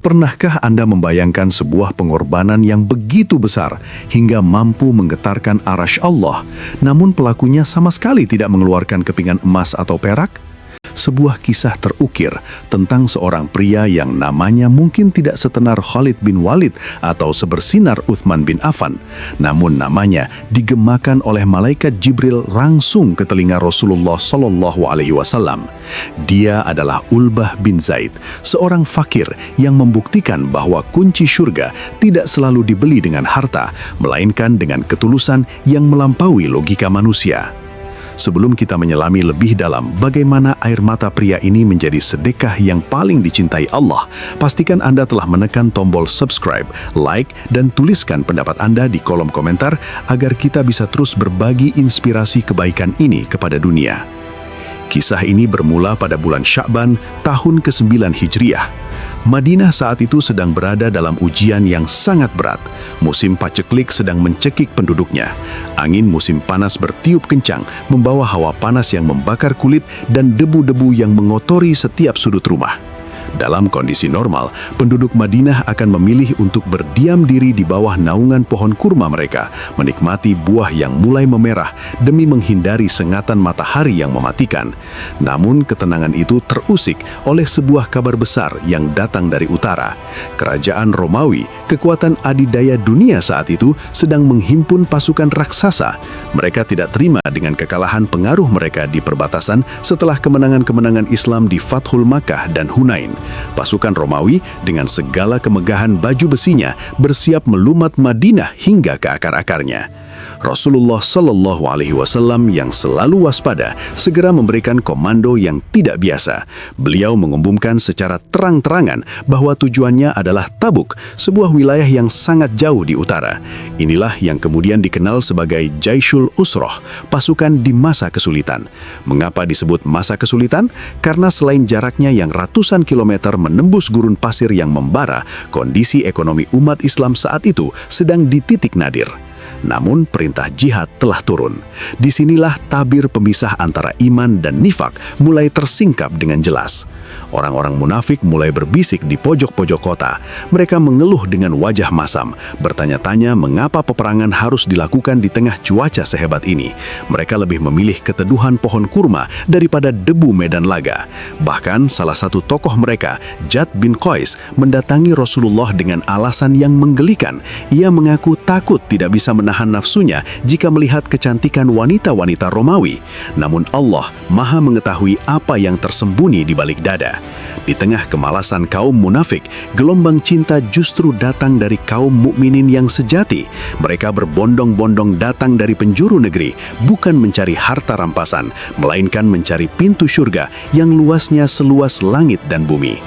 Pernahkah Anda membayangkan sebuah pengorbanan yang begitu besar hingga mampu menggetarkan arasy Allah, namun pelakunya sama sekali tidak mengeluarkan kepingan emas atau perak? Sebuah kisah terukir tentang seorang pria yang namanya mungkin tidak setenar Khalid bin Walid atau sebersinar Uthman bin Affan, namun namanya digemakan oleh malaikat Jibril langsung ke telinga Rasulullah SAW. Dia adalah Ulbah bin Zaid, seorang fakir yang membuktikan bahwa kunci surga tidak selalu dibeli dengan harta, melainkan dengan ketulusan yang melampaui logika manusia. Sebelum kita menyelami lebih dalam bagaimana air mata pria ini menjadi sedekah yang paling dicintai Allah, pastikan Anda telah menekan tombol subscribe, like, dan tuliskan pendapat Anda di kolom komentar agar kita bisa terus berbagi inspirasi kebaikan ini kepada dunia. Kisah ini bermula pada bulan Sya'ban tahun ke-9 Hijriah. Madinah saat itu sedang berada dalam ujian yang sangat berat. Musim paceklik sedang mencekik penduduknya. Angin musim panas bertiup kencang, membawa hawa panas yang membakar kulit dan debu-debu yang mengotori setiap sudut rumah. Dalam kondisi normal, penduduk Madinah akan memilih untuk berdiam diri di bawah naungan pohon kurma mereka, menikmati buah yang mulai memerah demi menghindari sengatan matahari yang mematikan. Namun ketenangan itu terusik oleh sebuah kabar besar yang datang dari utara. Kerajaan Romawi, kekuatan adidaya dunia saat itu, sedang menghimpun pasukan raksasa. Mereka tidak terima dengan kekalahan pengaruh mereka di perbatasan setelah kemenangan-kemenangan Islam di Fathul Makkah dan Hunain. Pasukan Romawi dengan segala kemegahan baju besinya bersiap melumat Madinah hingga ke akar-akarnya. Rasulullah SAW yang selalu waspada segera memberikan komando yang tidak biasa. Beliau mengumumkan secara terang-terangan bahwa tujuannya adalah Tabuk, sebuah wilayah yang sangat jauh di utara. Inilah yang kemudian dikenal sebagai Jaisyul Usroh, pasukan di masa kesulitan. Mengapa disebut masa kesulitan? Karena selain jaraknya yang ratusan kilometer menembus gurun pasir yang membara, kondisi ekonomi umat Islam saat itu sedang di titik nadir. Namun perintah jihad telah turun. Disinilah tabir pemisah antara iman dan nifak mulai tersingkap dengan jelas. Orang-orang munafik mulai berbisik di pojok-pojok kota. Mereka mengeluh dengan wajah masam, bertanya-tanya mengapa peperangan harus dilakukan di tengah cuaca sehebat ini. Mereka lebih memilih keteduhan pohon kurma daripada debu medan laga. Bahkan salah satu tokoh mereka, Jad bin Qais, mendatangi Rasulullah dengan alasan yang menggelikan. Ia mengaku takut tidak bisa menahan nafsunya jika melihat kecantikan wanita-wanita Romawi. Namun Allah Maha mengetahui apa yang tersembunyi di balik dada. Di tengah kemalasan kaum munafik, gelombang cinta justru datang dari kaum mukminin yang sejati. Mereka berbondong-bondong datang dari penjuru negeri, bukan mencari harta rampasan, melainkan mencari pintu surga yang luasnya seluas langit dan bumi.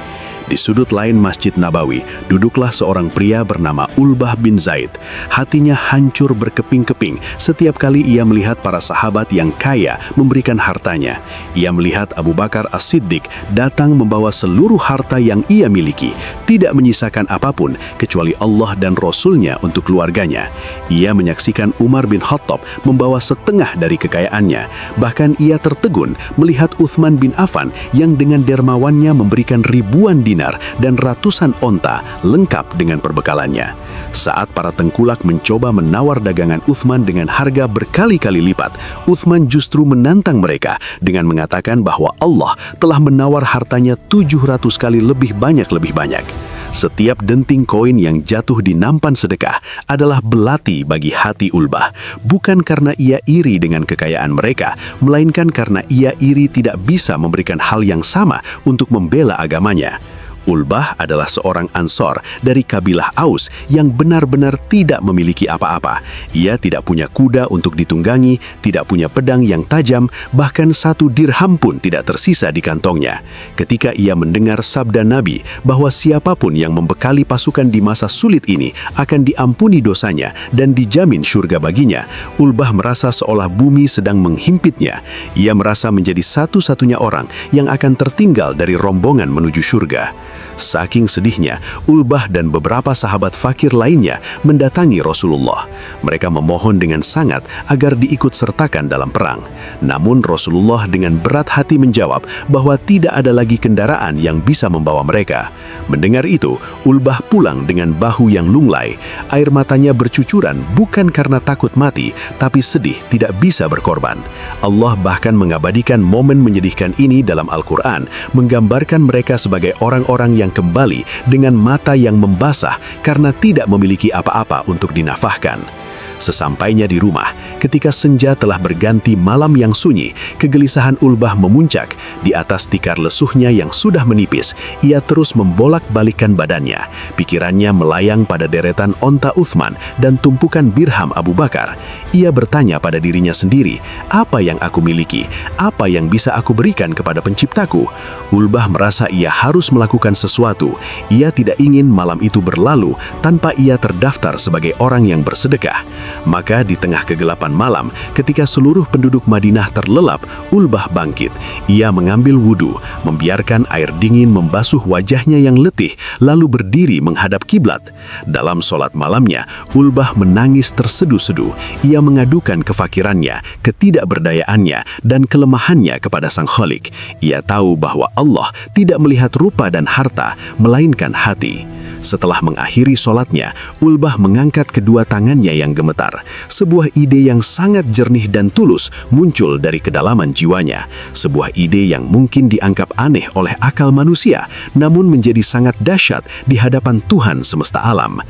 Di sudut lain Masjid Nabawi, duduklah seorang pria bernama Ulbah bin Zaid. Hatinya hancur berkeping-keping setiap kali ia melihat para sahabat yang kaya memberikan hartanya. Ia melihat Abu Bakar As-Siddiq datang membawa seluruh harta yang ia miliki, tidak menyisakan apapun kecuali Allah dan Rasul-Nya untuk keluarganya. Ia menyaksikan Umar bin Khattab membawa setengah dari kekayaannya. Bahkan ia tertegun melihat Uthman bin Affan yang dengan dermawannya memberikan ribuan dinar dan ratusan onta lengkap dengan perbekalannya. Saat para tengkulak mencoba menawar dagangan Uthman dengan harga berkali-kali lipat, Uthman justru menantang mereka dengan mengatakan bahwa Allah telah menawar hartanya 700 kali lebih banyak. Setiap denting koin yang jatuh di nampan sedekah adalah belati bagi hati Ulbah. Bukan karena ia iri dengan kekayaan mereka, melainkan karena ia iri tidak bisa memberikan hal yang sama untuk membela agamanya. Ulbah adalah seorang Ansor dari kabilah Aus yang benar-benar tidak memiliki apa-apa. Ia tidak punya kuda untuk ditunggangi, tidak punya pedang yang tajam, bahkan 1 dirham pun tidak tersisa di kantongnya. Ketika ia mendengar sabda Nabi bahwa siapapun yang membekali pasukan di masa sulit ini akan diampuni dosanya dan dijamin surga baginya, Ulbah merasa seolah bumi sedang menghimpitnya. Ia merasa menjadi satu-satunya orang yang akan tertinggal dari rombongan menuju surga. Saking sedihnya, Ulbah dan beberapa sahabat fakir lainnya mendatangi Rasulullah. Mereka memohon dengan sangat agar diikut sertakan dalam perang. Namun Rasulullah dengan berat hati menjawab bahwa tidak ada lagi kendaraan yang bisa membawa mereka. Mendengar itu, Ulbah pulang dengan bahu yang lunglai. Air matanya bercucuran bukan karena takut mati, tapi sedih tidak bisa berkorban. Allah bahkan mengabadikan momen menyedihkan ini dalam Al-Quran, menggambarkan mereka sebagai orang-orang yang kembali dengan mata yang membasah karena tidak memiliki apa-apa untuk dinafahkan. Sesampainya di rumah, ketika senja telah berganti malam yang sunyi, kegelisahan Ulbah memuncak. Di atas tikar lesuhnya yang sudah menipis, ia terus membolak-balikkan badannya. Pikirannya melayang pada deretan onta Uthman dan tumpukan dirham Abu Bakar. Ia bertanya pada dirinya sendiri, apa yang aku miliki? Apa yang bisa aku berikan kepada penciptaku? Ulbah merasa ia harus melakukan sesuatu. Ia tidak ingin malam itu berlalu tanpa ia terdaftar sebagai orang yang bersedekah. Maka di tengah kegelapan malam, ketika seluruh penduduk Madinah terlelap, Ulbah bangkit. Ia mengambil wudhu, membiarkan air dingin membasuh wajahnya yang letih, lalu berdiri menghadap kiblat. Dalam sholat malamnya, Ulbah menangis terseduh-seduh. Ia mengadukan kefakirannya, ketidakberdayaannya, dan kelemahannya kepada Sang Khalik. Ia tahu bahwa Allah tidak melihat rupa dan harta, melainkan hati. Setelah mengakhiri sholatnya, Ulbah mengangkat kedua tangannya yang gemetar. Sebuah ide yang sangat jernih dan tulus muncul dari kedalaman jiwanya. Sebuah ide yang mungkin dianggap aneh oleh akal manusia, namun menjadi sangat dahsyat di hadapan Tuhan semesta alam.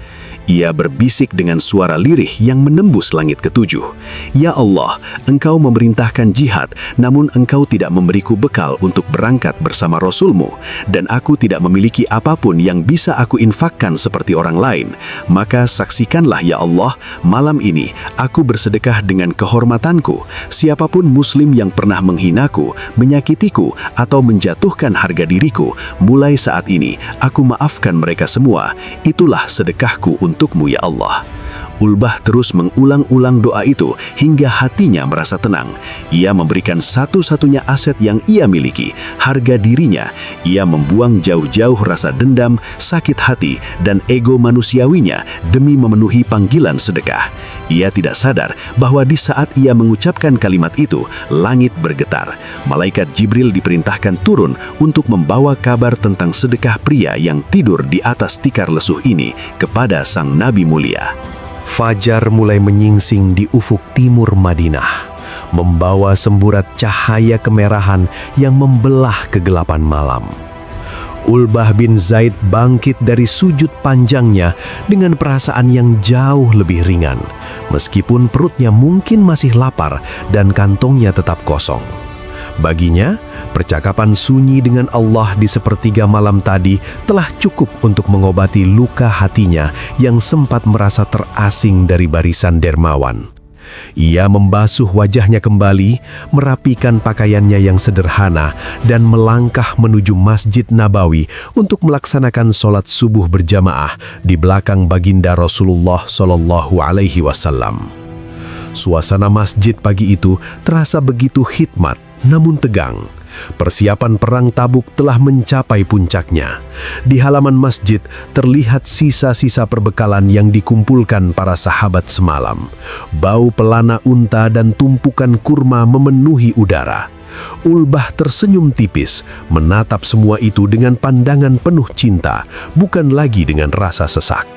Ia berbisik dengan suara lirih yang menembus langit ketujuh. Ya Allah, Engkau memerintahkan jihad, namun Engkau tidak memberiku bekal untuk berangkat bersama Rasul-Mu, dan aku tidak memiliki apapun yang bisa aku infakkan seperti orang lain. Maka saksikanlah ya Allah, malam ini aku bersedekah dengan kehormatanku. Siapapun muslim yang pernah menghinaku, menyakitiku, atau menjatuhkan harga diriku, mulai saat ini aku maafkan mereka semua. Itulah sedekahku untukmu ya Allah. Ulbah terus mengulang-ulang doa itu hingga hatinya merasa tenang. Ia memberikan satu-satunya aset yang ia miliki, harga dirinya. Ia membuang jauh-jauh rasa dendam, sakit hati, dan ego manusiawinya demi memenuhi panggilan sedekah. Ia tidak sadar bahwa di saat ia mengucapkan kalimat itu, langit bergetar. Malaikat Jibril diperintahkan turun untuk membawa kabar tentang sedekah pria yang tidur di atas tikar lesuh ini kepada sang Nabi mulia. Fajar mulai menyingsing di ufuk timur Madinah, membawa semburat cahaya kemerahan yang membelah kegelapan malam. Ulbah bin Zaid bangkit dari sujud panjangnya dengan perasaan yang jauh lebih ringan, meskipun perutnya mungkin masih lapar dan kantongnya tetap kosong. Baginya, percakapan sunyi dengan Allah di sepertiga malam tadi telah cukup untuk mengobati luka hatinya yang sempat merasa terasing dari barisan dermawan. Ia membasuh wajahnya kembali, merapikan pakaiannya yang sederhana, dan melangkah menuju Masjid Nabawi untuk melaksanakan sholat subuh berjamaah di belakang baginda Rasulullah SAW. Suasana masjid pagi itu terasa begitu khidmat, namun tegang. Persiapan perang Tabuk telah mencapai puncaknya. Di halaman masjid terlihat sisa-sisa perbekalan yang dikumpulkan para sahabat semalam. Bau pelana unta dan tumpukan kurma memenuhi udara. Ulbah tersenyum tipis, menatap semua itu dengan pandangan penuh cinta, bukan lagi dengan rasa sesak.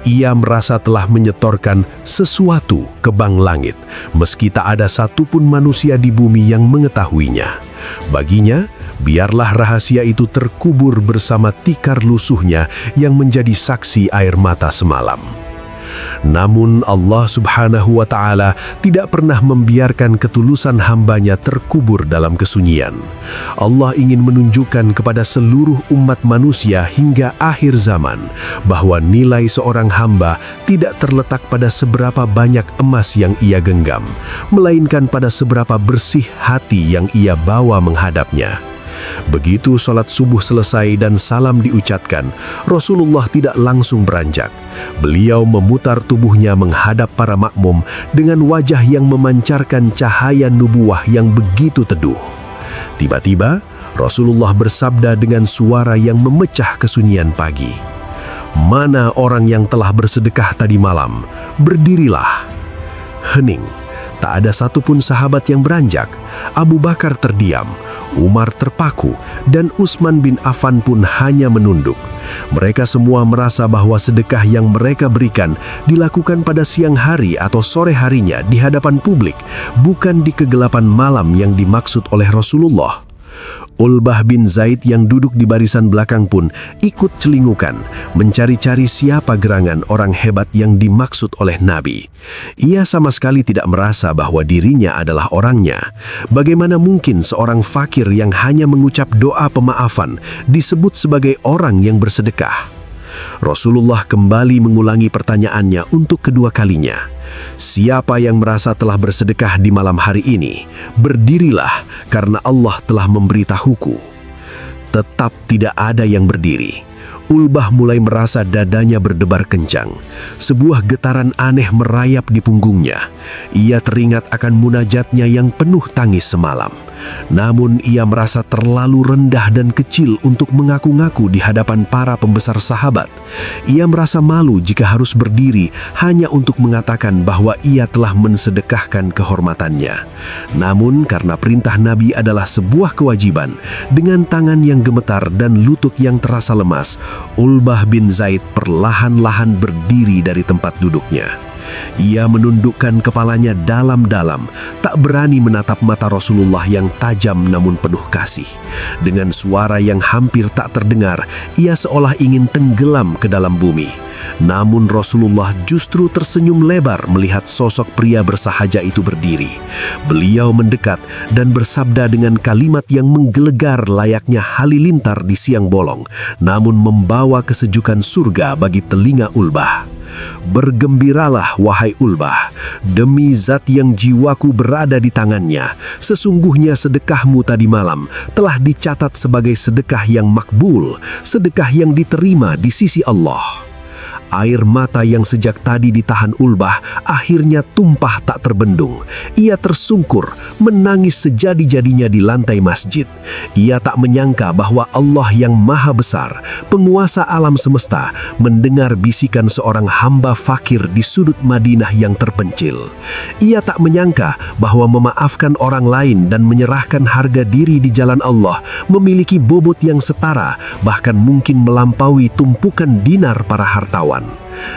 Ia merasa telah menyetorkan sesuatu ke bank langit, meski tak ada satupun manusia di bumi yang mengetahuinya. Baginya, biarlah rahasia itu terkubur bersama tikar lusuhnya yang menjadi saksi air mata semalam. Namun Allah Subhanahu wa Ta'ala tidak pernah membiarkan ketulusan hambanya terkubur dalam kesunyian. Allah ingin menunjukkan kepada seluruh umat manusia hingga akhir zaman bahwa nilai seorang hamba tidak terletak pada seberapa banyak emas yang ia genggam, melainkan pada seberapa bersih hati yang ia bawa menghadapnya. Begitu sholat subuh selesai dan salam diucapkan, Rasulullah tidak langsung beranjak. Beliau memutar tubuhnya menghadap para makmum dengan wajah yang memancarkan cahaya nubuwah yang begitu teduh. Tiba-tiba, Rasulullah bersabda dengan suara yang memecah kesunyian pagi. "Mana orang yang telah bersedekah tadi malam? Berdirilah." Hening. Tak ada satupun sahabat yang beranjak. Abu Bakar terdiam, Umar terpaku, dan Utsman bin Affan pun hanya menunduk. Mereka semua merasa bahwa sedekah yang mereka berikan dilakukan pada siang hari atau sore harinya di hadapan publik, bukan di kegelapan malam yang dimaksud oleh Rasulullah. Ulbah bin Zaid yang duduk di barisan belakang pun ikut celingukan, mencari-cari siapa gerangan orang hebat yang dimaksud oleh Nabi. Ia sama sekali tidak merasa bahwa dirinya adalah orangnya. Bagaimana mungkin seorang fakir yang hanya mengucap doa pemaafan disebut sebagai orang yang bersedekah? Rasulullah kembali mengulangi pertanyaannya untuk kedua kalinya. "Siapa yang merasa telah bersedekah di malam hari ini, berdirilah karena Allah telah memberitahuku." Tetap tidak ada yang berdiri. Ulbah mulai merasa dadanya berdebar kencang. Sebuah getaran aneh merayap di punggungnya. Ia teringat akan munajatnya yang penuh tangis semalam. Namun ia merasa terlalu rendah dan kecil untuk mengaku-ngaku di hadapan para pembesar sahabat. Ia merasa malu jika harus berdiri hanya untuk mengatakan bahwa ia telah mensedekahkan kehormatannya. Namun karena perintah Nabi adalah sebuah kewajiban, dengan tangan yang gemetar dan lutut yang terasa lemas, Ulbah bin Zaid perlahan-lahan berdiri dari tempat duduknya. Ia menundukkan kepalanya dalam-dalam, tak berani menatap mata Rasulullah yang tajam namun penuh kasih. Dengan suara yang hampir tak terdengar, ia seolah ingin tenggelam ke dalam bumi. Namun Rasulullah justru tersenyum lebar melihat sosok pria bersahaja itu berdiri. Beliau mendekat dan bersabda dengan kalimat yang menggelegar layaknya halilintar di siang bolong, namun membawa kesejukan surga bagi telinga Ulbah. "Bergembiralah wahai Ulbah, demi zat yang jiwaku berada di tangannya, sesungguhnya sedekahmu tadi malam telah dicatat sebagai sedekah yang makbul, sedekah yang diterima di sisi Allah." Air mata yang sejak tadi ditahan Ulbah akhirnya tumpah tak terbendung. Ia tersungkur, menangis sejadi-jadinya di lantai masjid. Ia tak menyangka bahwa Allah yang maha besar, penguasa alam semesta, mendengar bisikan seorang hamba fakir di sudut Madinah yang terpencil. Ia tak menyangka bahwa memaafkan orang lain dan menyerahkan harga diri di jalan Allah memiliki bobot yang setara, bahkan mungkin melampaui tumpukan dinar para hartawan.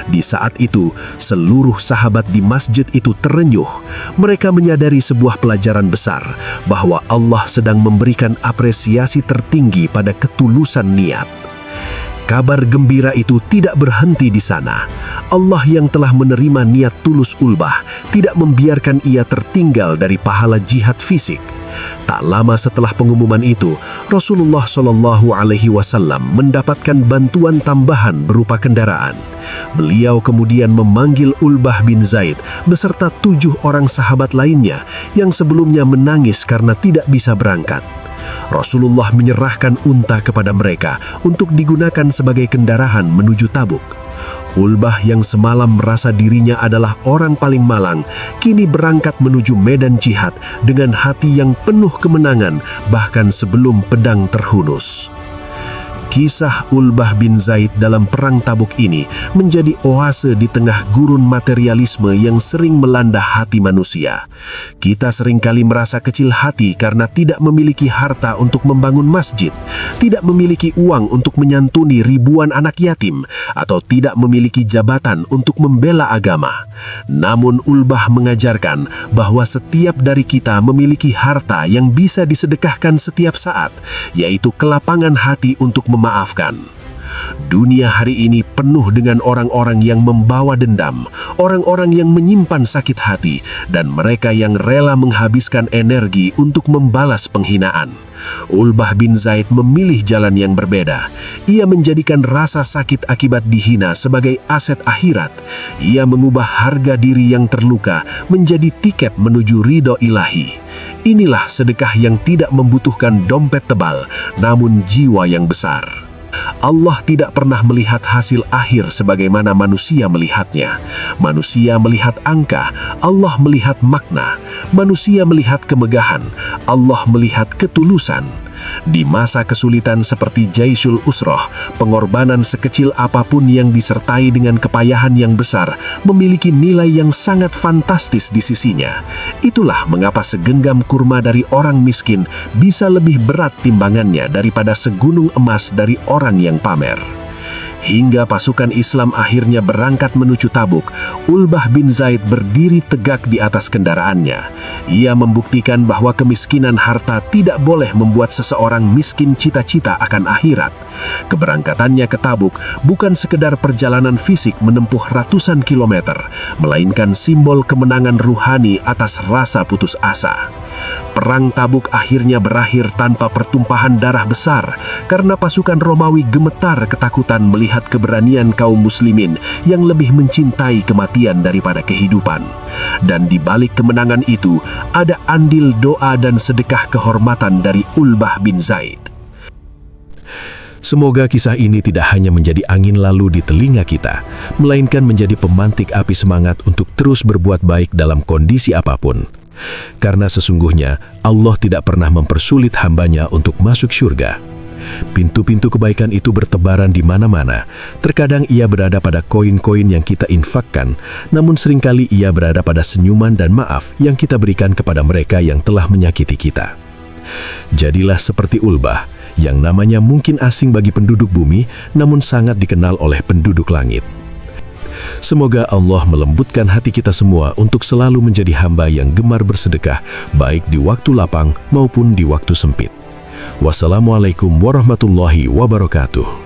Di saat itu, seluruh sahabat di masjid itu terenyuh. Mereka menyadari sebuah pelajaran besar, bahwa Allah sedang memberikan apresiasi tertinggi pada ketulusan niat. Kabar gembira itu tidak berhenti di sana. Allah yang telah menerima niat tulus Ulbah tidak membiarkan ia tertinggal dari pahala jihad fisik. Tak lama setelah pengumuman itu, Rasulullah SAW mendapatkan bantuan tambahan berupa kendaraan. Beliau kemudian memanggil Ulbah bin Zaid beserta 7 orang sahabat lainnya yang sebelumnya menangis karena tidak bisa berangkat. Rasulullah menyerahkan unta kepada mereka untuk digunakan sebagai kendaraan menuju Tabuk. Ulbah yang semalam merasa dirinya adalah orang paling malang, kini berangkat menuju medan jihad dengan hati yang penuh kemenangan bahkan sebelum pedang terhunus. Kisah Ulbah bin Zaid dalam perang Tabuk ini menjadi oase di tengah gurun materialisme yang sering melanda hati manusia. Kita seringkali merasa kecil hati karena tidak memiliki harta untuk membangun masjid, tidak memiliki uang untuk menyantuni ribuan anak yatim, atau tidak memiliki jabatan untuk membela agama. Namun Ulbah mengajarkan bahwa setiap dari kita memiliki harta yang bisa disedekahkan setiap saat, yaitu kelapangan hati untuk memaafkan. Dunia hari ini penuh dengan orang-orang yang membawa dendam, orang-orang yang menyimpan sakit hati, dan mereka yang rela menghabiskan energi untuk membalas penghinaan. Ulbah bin Zaid memilih jalan yang berbeda. Ia menjadikan rasa sakit akibat dihina sebagai aset akhirat. Ia mengubah harga diri yang terluka menjadi tiket menuju ridho ilahi. Inilah sedekah yang tidak membutuhkan dompet tebal, namun jiwa yang besar. Allah tidak pernah melihat hasil akhir sebagaimana manusia melihatnya. Manusia melihat angka, Allah melihat makna. Manusia melihat kemegahan, Allah melihat ketulusan. Di masa kesulitan seperti Jaisyul Usroh, pengorbanan sekecil apapun yang disertai dengan kepayahan yang besar memiliki nilai yang sangat fantastis di sisinya. Itulah mengapa segenggam kurma dari orang miskin bisa lebih berat timbangannya daripada segunung emas dari orang yang pamer. Hingga pasukan Islam akhirnya berangkat menuju Tabuk, Ulbah bin Zaid berdiri tegak di atas kendaraannya. Ia membuktikan bahwa kemiskinan harta tidak boleh membuat seseorang miskin cita-cita akan akhirat. Keberangkatannya ke Tabuk bukan sekedar perjalanan fisik menempuh ratusan kilometer, melainkan simbol kemenangan ruhani atas rasa putus asa. Perang Tabuk akhirnya berakhir tanpa pertumpahan darah besar karena pasukan Romawi gemetar ketakutan melihat keberanian kaum muslimin yang lebih mencintai kematian daripada kehidupan. Dan di balik kemenangan itu ada andil doa dan sedekah kehormatan dari Ulbah bin Zaid. Semoga kisah ini tidak hanya menjadi angin lalu di telinga kita, melainkan menjadi pemantik api semangat untuk terus berbuat baik dalam kondisi apapun. Karena sesungguhnya Allah tidak pernah mempersulit hambanya untuk masuk syurga. Pintu-pintu kebaikan itu bertebaran di mana-mana. Terkadang ia berada pada koin-koin yang kita infakkan, namun seringkali ia berada pada senyuman dan maaf yang kita berikan kepada mereka yang telah menyakiti kita. Jadilah seperti Ulbah, yang namanya mungkin asing bagi penduduk bumi, namun sangat dikenal oleh penduduk langit. Semoga Allah melembutkan hati kita semua untuk selalu menjadi hamba yang gemar bersedekah, baik di waktu lapang maupun di waktu sempit. Wassalamualaikum warahmatullahi wabarakatuh.